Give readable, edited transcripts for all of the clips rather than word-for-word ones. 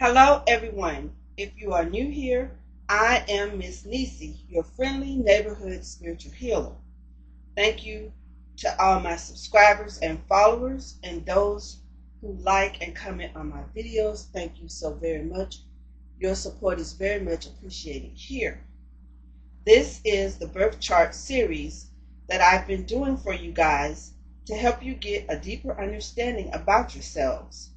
Hello everyone. If you are new here, I am Miss Nisi, your friendly neighborhood spiritual healer. Thank you to all my subscribers and followers and those who like and comment on my videos. Thank you so very much. Your support is very much appreciated here. This is the birth chart series that I've been doing for you guys to help you get a deeper understanding about yourselves.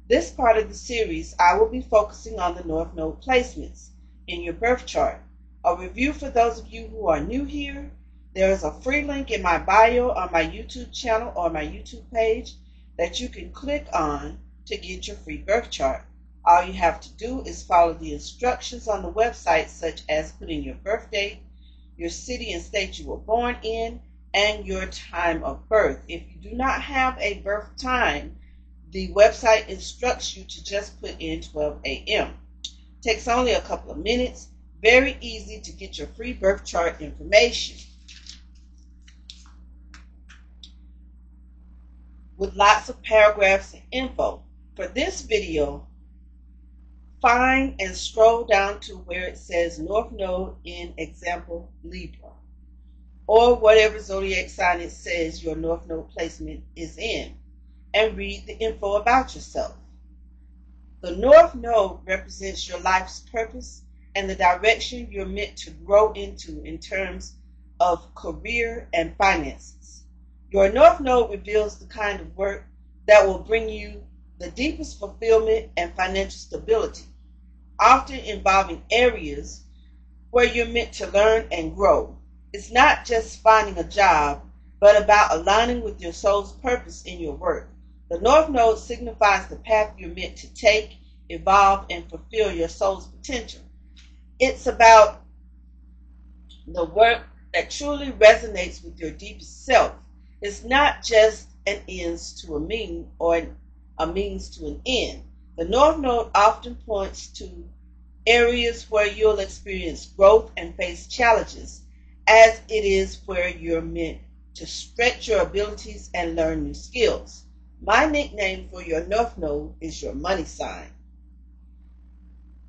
This part of the series, I will be focusing on the North Node placements in your birth chart. A review for those of you who are new here. There is a free link in my bio on my YouTube channel or my YouTube page that you can click on to get your free birth chart. All you have to do is follow the instructions on the website, such as putting your birth date, your city and state you were born in, and your time of birth. If you do not have a birth time, the website instructs you to just put in 12 a.m. Takes only a couple of minutes. Very easy to get your free birth chart information. With lots of paragraphs and info. For this video, find and scroll down to where it says North Node in example Libra, or whatever zodiac sign it says your North Node placement is in, and read the info about yourself. The North Node represents your life's purpose and the direction you're meant to grow into in terms of career and finances. Your North Node reveals the kind of work that will bring you the deepest fulfillment and financial stability, often involving areas where you're meant to learn and grow. It's not just finding a job, but about aligning with your soul's purpose in your work. The North Node signifies the path you're meant to take, evolve, and fulfill your soul's potential. It's about the work that truly resonates with your deepest self. It's not just an ends to a mean or a means to an end. The North Node often points to areas where you'll experience growth and face challenges, as it is where you're meant to stretch your abilities and learn new skills. My nickname for your North Node is your money sign.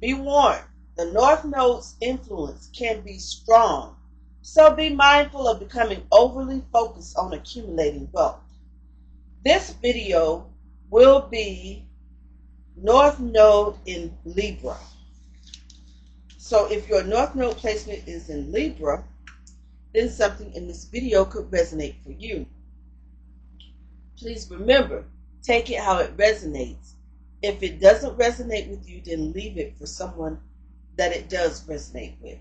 Be warned, the North Node's influence can be strong, so be mindful of becoming overly focused on accumulating wealth. This video will be North Node in Libra. So if your North Node placement is in Libra, then something in this video could resonate for you. Please remember, take it how it resonates. If it doesn't resonate with you, then leave it for someone that it does resonate with.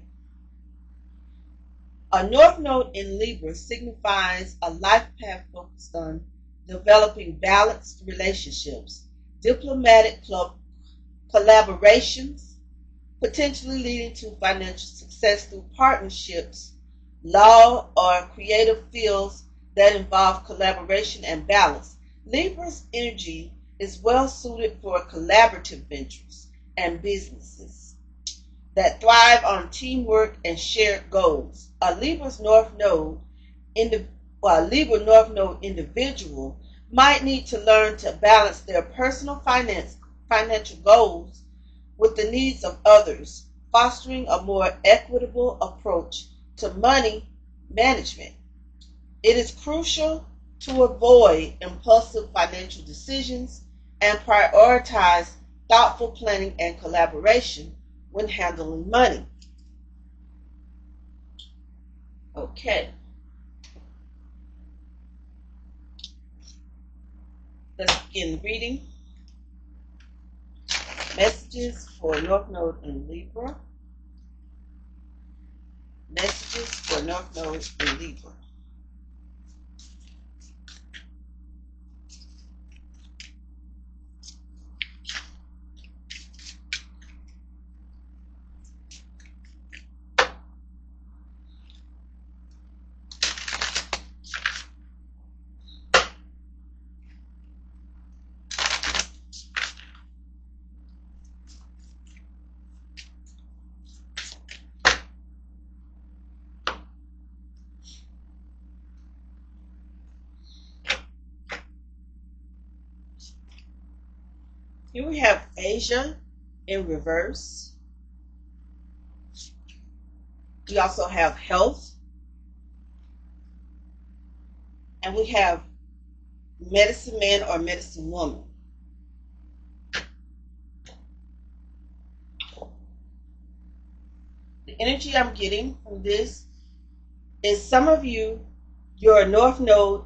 A North Node in Libra signifies a life path focused on developing balanced relationships, diplomatic collaborations, potentially leading to financial success through partnerships, law, or creative fields that involve collaboration and balance. Libra's energy is well suited for collaborative ventures and businesses that thrive on teamwork and shared goals. A Libra North Node individual might need to learn to balance their personal financial goals with the needs of others, fostering a more equitable approach to money management. It is crucial to avoid impulsive financial decisions and prioritize thoughtful planning and collaboration when handling money. Okay. Let's begin the reading. Messages for North Node in Libra. Messages for North Node in Libra. Here we have Asia, in reverse. We also have health. And we have medicine man or medicine woman. The energy I'm getting from this is some of you, your North Node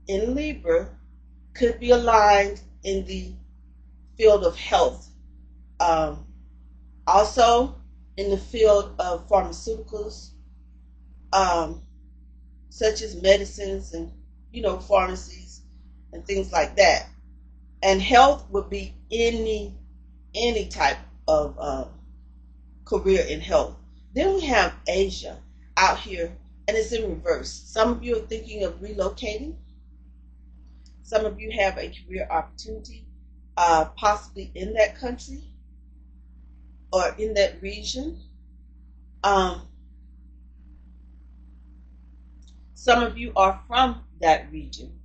in Libra could be aligned in the field of health. Also in the field of pharmaceuticals, such as medicines and, pharmacies and things like that. And health would be any type of career in health. Then we have Asia out here, and it's in reverse. Some of you are thinking of relocating. Some of you have a career opportunity, possibly in that country or in that region. Some of you are from that region.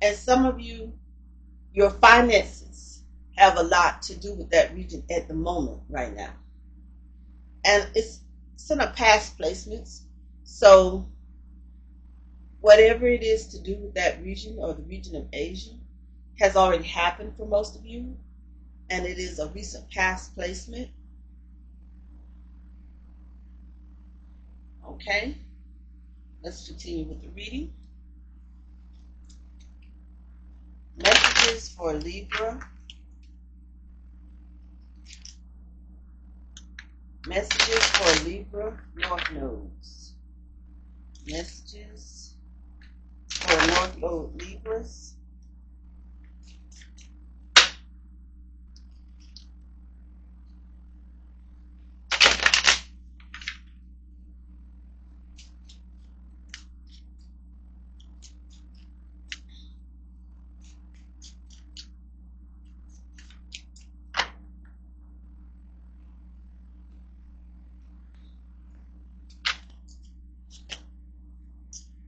And some of you, your finances have a lot to do with that region at the moment right now. And it's in a past placements. So whatever it is to do with that region or the region of Asia has already happened for most of you. And it is a recent past placement. Okay, let's continue with the reading. Messages for Libra. Messages for Libra North Nodes. Messages for North Node Libras.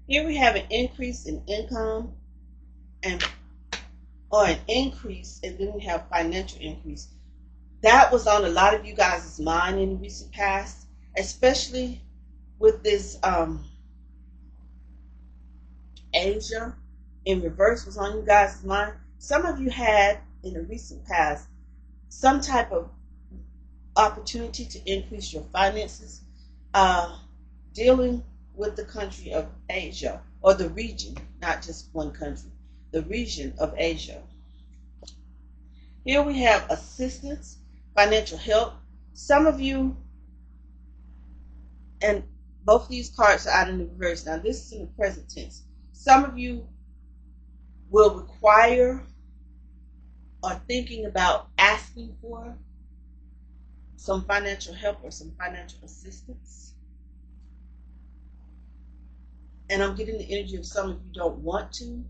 Here we have an increase in income or an increase, and then we have financial increase. That was on a lot of you guys' mind in the recent past, especially with this Asia in reverse was on you guys' mind. Some of you had in the recent past some type of opportunity to increase your finances, dealing with the country of Asia, or the region, not just one country, the region of Asia. Here we have assistance, financial help. Some of you, and both of these cards are out in the reverse. Now this is in the present tense. Some of you will require or thinking about asking for some financial help or some financial assistance. And I'm getting the energy of some of you don't want to.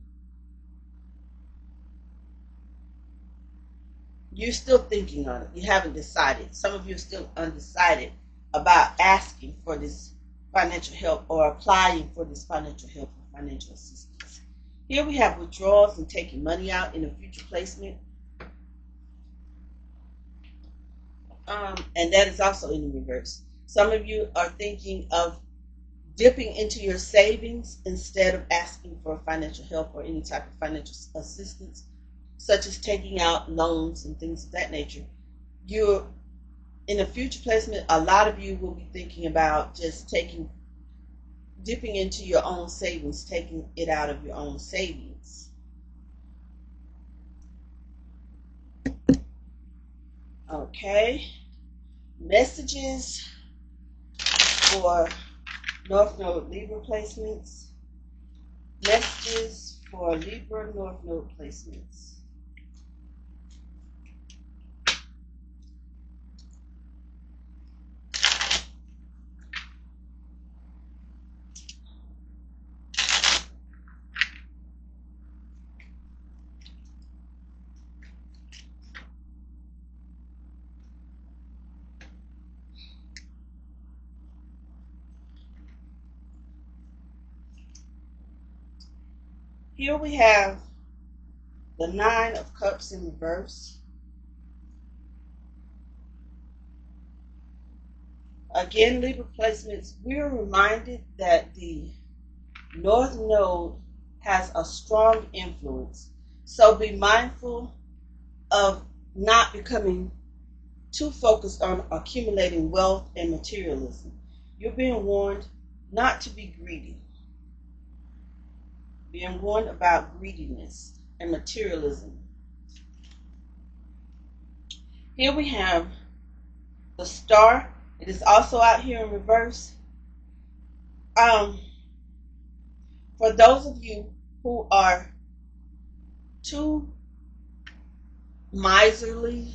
You're still thinking on it. You haven't decided. Some of you are still undecided about asking for this financial help or applying for this financial help or financial assistance. Here we have withdrawals and taking money out in a future placement. And that is also in the reverse. Some of you are thinking of dipping into your savings instead of asking for financial help or any type of financial assistance, such as taking out loans and things of that nature. You're in a future placement, a lot of you will be thinking about just dipping into your own savings, taking it out of your own savings. Okay. Messages for North Node Libra placements. Messages for Libra North Node placements. Here we have the Nine of Cups in reverse. Again, Libra placements, we're reminded that the North Node has a strong influence. So be mindful of not becoming too focused on accumulating wealth and materialism. You're being warned not to be greedy. Being warned about greediness and materialism. Here we have the star. It is also out here in reverse. For those of you who are too miserly,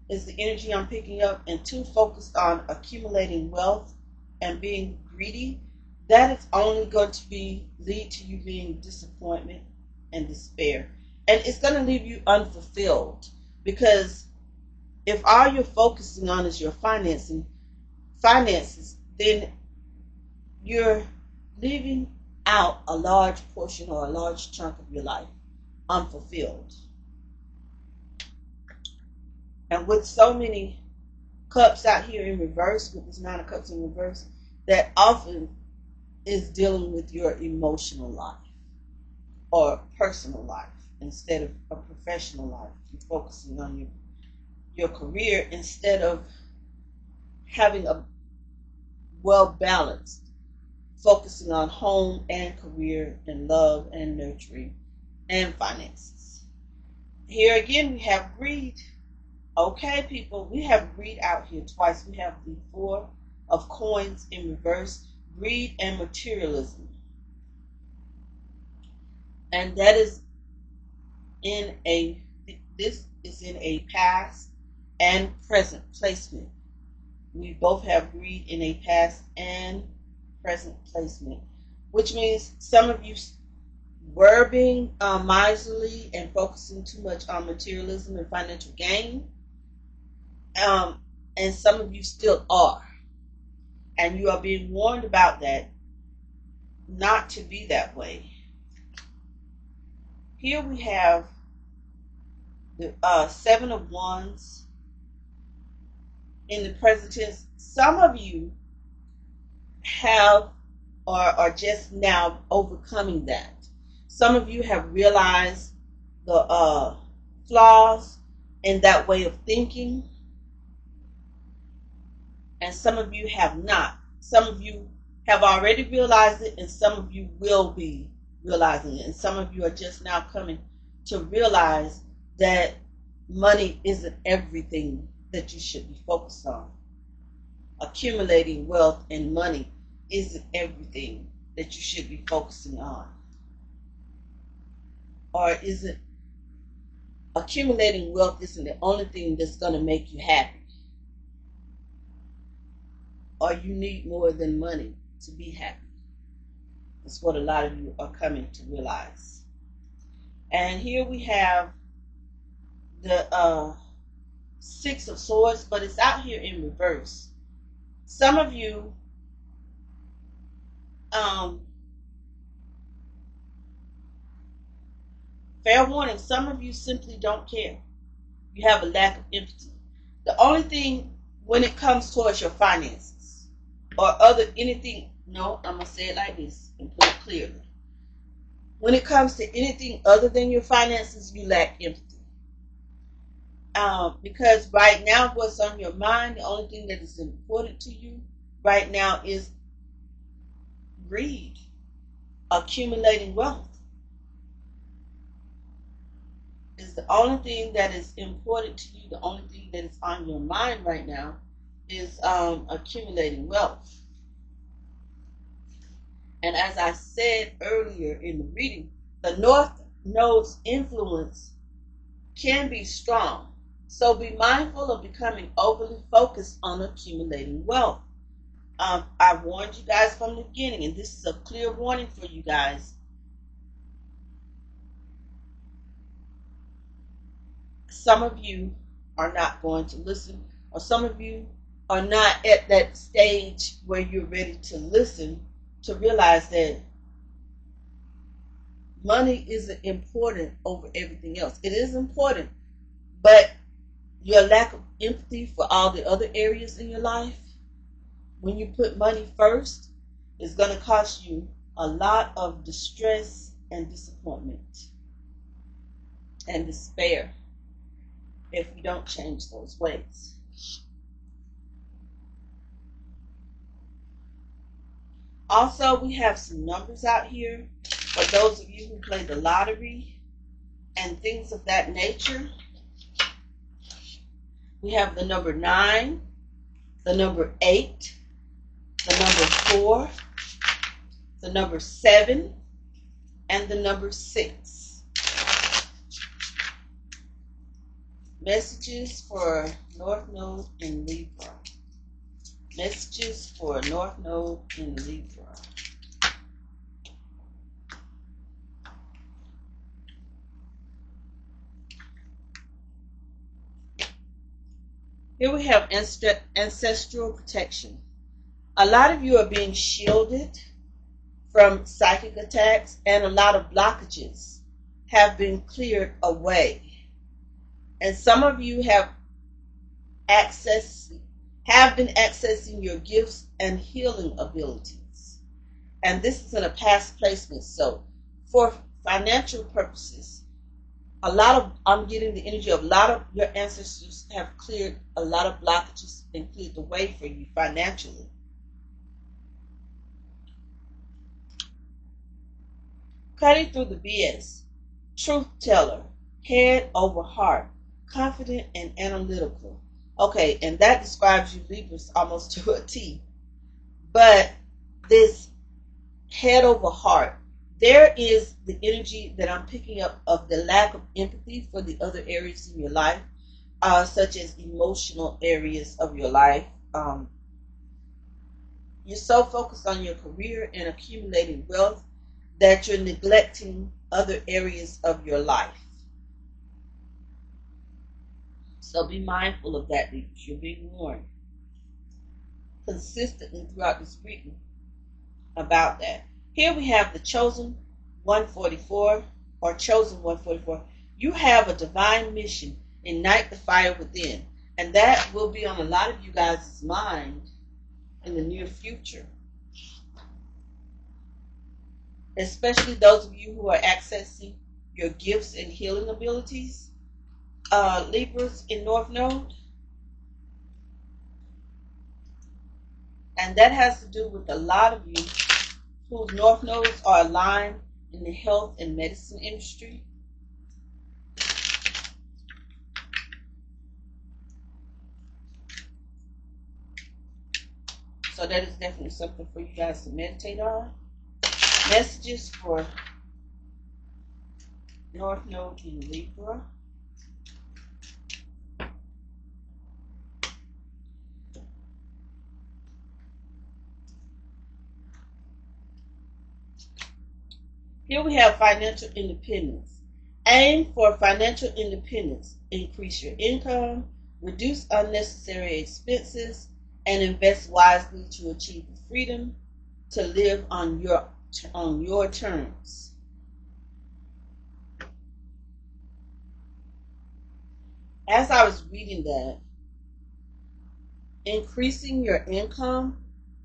is the energy I'm picking up, and too focused on accumulating wealth and being greedy, that is only going to lead to you being disappointment and despair. And it's going to leave you unfulfilled, because if all you're focusing on is your finances, then you're leaving out a large portion or a large chunk of your life unfulfilled. And with so many cups out here in reverse, with this 9 of cups in reverse, that often is dealing with your emotional life or personal life instead of a professional life. You're focusing on your career instead of having a well-balanced, focusing on home and career and love and nurturing and finances. Here again, we have greed. Okay, people, we have greed out here twice. We have the 4 of coins in reverse, greed and materialism. And that is this is in a past and present placement. We both have greed in a past and present placement, which means some of you were being miserly and focusing too much on materialism and financial gain. And some of you still are. And you are being warned about that, not to be that way. Here we have the 7 of Wands in the present tense. Some of you have or are just now overcoming that. Some of you have realized the flaws in that way of thinking. And some of you have not. Some of you have already realized it, and some of you will be realizing it. And some of you are just now coming to realize that money isn't everything that you should be focused on. Accumulating wealth and money isn't everything that you should be focusing on. Or isn't accumulating wealth isn't the only thing that's going to make you happy. Or you need more than money to be happy. That's what a lot of you are coming to realize. And here we have the 6 of Swords, but it's out here in reverse. Some of you fair warning, some of you simply don't care. You have a lack of empathy. The only thing when it comes towards your finances or anything, no, I'm going to say it like this and put it clearly. When it comes to anything other than your finances, you lack empathy. Because right now, what's on your mind, the only thing that is important to you right now is greed, accumulating wealth. Is the only thing that is important to you. The only thing that is on your mind right now is accumulating wealth. And as I said earlier in the reading, the North Node's influence can be strong. So be mindful of becoming overly focused on accumulating wealth. I warned you guys from the beginning, and this is a clear warning for you guys. Some of you are not going to listen, or some of you are not at that stage where you're ready to listen to realize that money isn't important over everything else. It is important, but your lack of empathy for all the other areas in your life when you put money first, it's going to cost you a lot of distress and disappointment and despair if you don't change those ways. Also, we have some numbers out here for those of you who play the lottery and things of that nature. We have the number 9, the number 8, the number 4, the number 7, and the number 6. Messages for North Node in Libra. Messages for North Node in Libra. Here we have ancestral protection. A lot of you are being shielded from psychic attacks, and a lot of blockages have been cleared away. And some of you have been accessing your gifts and healing abilities. And this is in a past placement. So for financial purposes, I'm getting the energy of a lot of your ancestors have cleared a lot of blockages and cleared the way for you financially. Cutting through the BS, truth teller, head over heart, confident and analytical. Okay, and that describes you Libras almost to a T. But this head over heart, there is the energy that I'm picking up of the lack of empathy for the other areas in your life, such as emotional areas of your life. You're so focused on your career and accumulating wealth that you're neglecting other areas of your life. So be mindful of that, because you're being warned consistently throughout this reading about that. Here we have the Chosen 144, or Chosen 144. You have a divine mission, ignite the fire within. And that will be on a lot of you guys' mind in the near future. Especially those of you who are accessing your gifts and healing abilities. Libras in North Node. And that has to do with a lot of you whose North Nodes are aligned in the health and medicine industry. So that is definitely something for you guys to meditate on. Messages for North Node in Libra. Here we have financial independence. Aim for financial independence. Increase your income, reduce unnecessary expenses, and invest wisely to achieve the freedom to live on your terms. As I was reading that, increasing your income,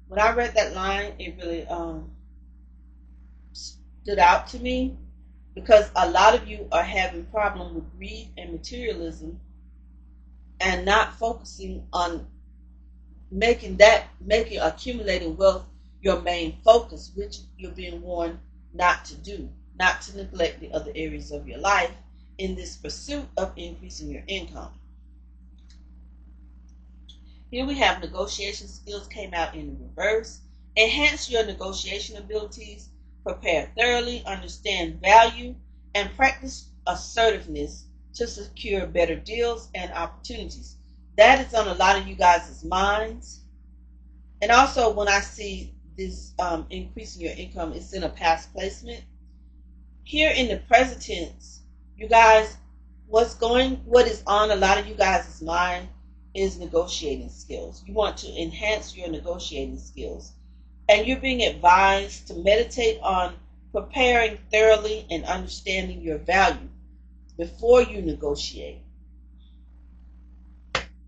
when I read that line, it really stood out to me, because a lot of you are having problem with greed and materialism and not focusing on making accumulating wealth your main focus, which you're being warned not to do, not to neglect the other areas of your life in this pursuit of increasing your income. Here we have negotiation skills came out in reverse. Enhance your negotiation abilities, prepare thoroughly, understand value, and practice assertiveness to secure better deals and opportunities. That is on a lot of you guys' minds. And also, when I see this increasing your income, it's in a past placement. Here in the present tense, you guys, what is on a lot of you guys' mind is negotiating skills. You want to enhance your negotiating skills. And you're being advised to meditate on preparing thoroughly and understanding your value before you negotiate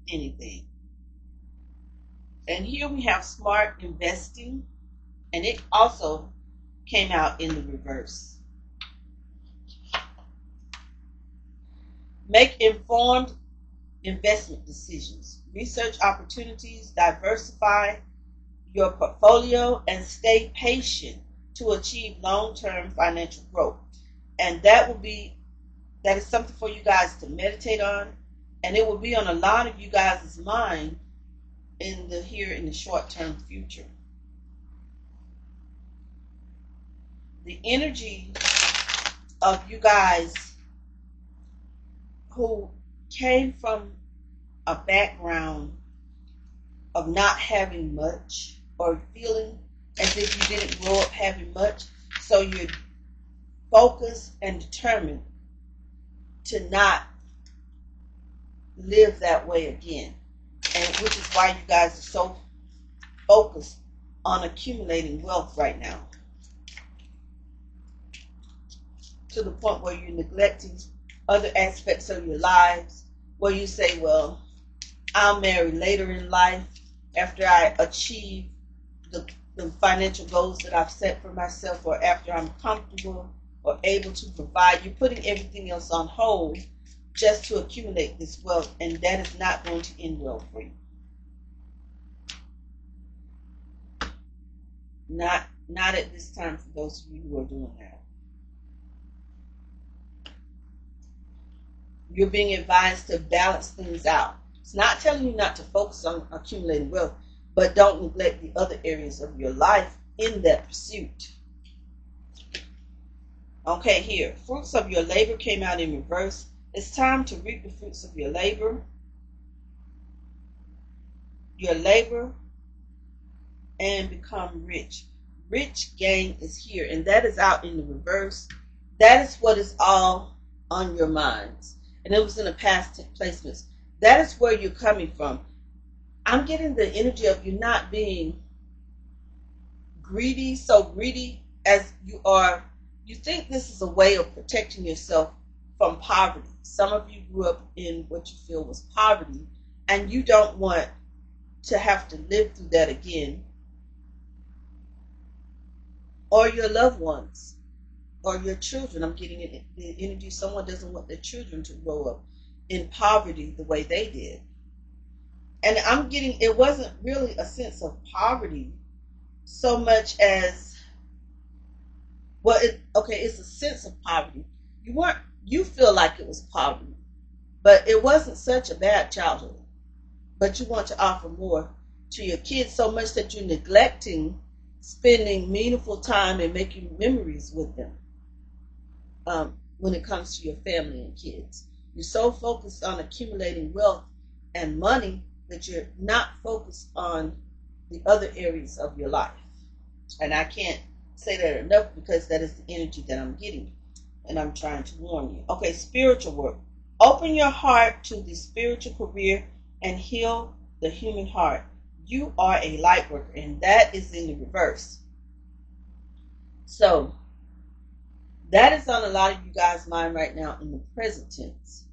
anything. And here we have smart investing, and it also came out in the reverse. Make informed investment decisions. Research opportunities, diversify your portfolio, and stay patient to achieve long-term financial growth. And that is something for you guys to meditate on, and it will be on a lot of you guys' mind in the short-term future. The energy of you guys who came from a background of not having much, or feeling as if you didn't grow up having much, so you're focused and determined to not live that way again, and which is why you guys are so focused on accumulating wealth right now, to the point where you're neglecting other aspects of your lives, where you say, well, I'll marry later in life after I achieve the financial goals that I've set for myself, or after I'm comfortable or able to provide. You're putting everything else on hold just to accumulate this wealth, and that is not going to end well for you. Not at this time for those of you who are doing that. You're being advised to balance things out. It's not telling you not to focus on accumulating wealth, but don't neglect the other areas of your life in that pursuit. Okay, here, fruits of your labor came out in reverse. It's time to reap the fruits of your labor. Your labor and become rich. Rich gain is here, and that is out in the reverse. That is what is all on your minds. And it was in the past placements. That is where you're coming from. I'm getting the energy of you not being greedy, so greedy as you are. You think this is a way of protecting yourself from poverty. Some of you grew up in what you feel was poverty, and you don't want to have to live through that again. Or your loved ones, or your children. I'm getting the energy someone doesn't want their children to grow up in poverty the way they did. And I'm getting, it wasn't really a sense of poverty so much as, well, it's a sense of poverty. You feel like it was poverty, but it wasn't such a bad childhood. But you want to offer more to your kids so much that you're neglecting spending meaningful time and making memories with them when it comes to your family and kids. You're so focused on accumulating wealth and money that you're not focused on the other areas of your life. And I can't say that enough, because that is the energy that I'm getting, and I'm trying to warn you. Okay, spiritual work. Open your heart to the spiritual career and heal the human heart. You are a light worker, and that is in the reverse. So that is on a lot of you guys' mind right now in the present tense.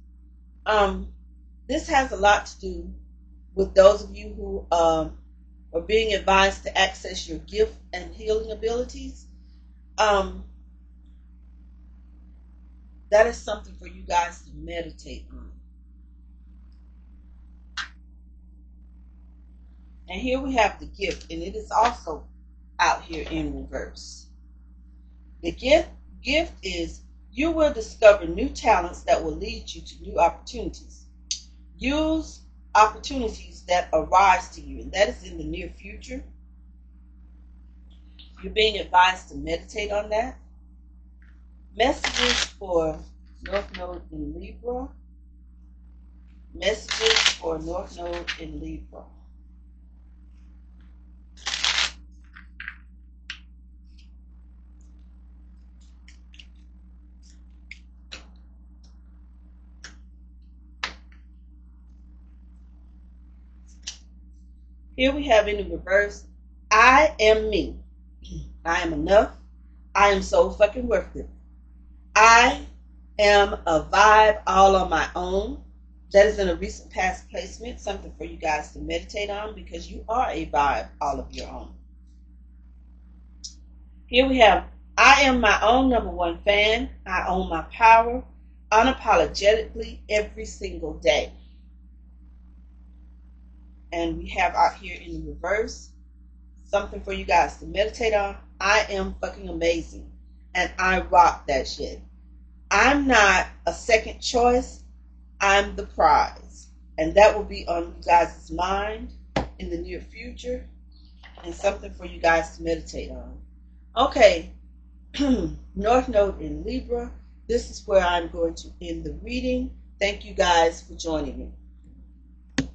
This has a lot to do with those of you who are being advised to access your gift and healing abilities. That is something for you guys to meditate on. And here we have the gift, and it is also out here in reverse. The gift is, you will discover new talents that will lead you to new opportunities. Use opportunities that arise to you, and that is in the near future. You're being advised to meditate on that. Messages for North Node in Libra. Messages for North Node in Libra. Here we have in the reverse, I am me. I am enough. I am so fucking worth it. I am a vibe all on my own. That is in a recent past placement, something for you guys to meditate on because you are a vibe all of your own. Here we have, I am my own number one fan. I own my power unapologetically every single day. And we have out here in the reverse, something for you guys to meditate on. I am fucking amazing and I rock that shit. I'm not a second choice. I'm the prize. And that will be on you guys' mind in the near future and something for you guys to meditate on. Okay, North Node in Libra. This is where I'm going to end the reading. Thank you guys for joining me.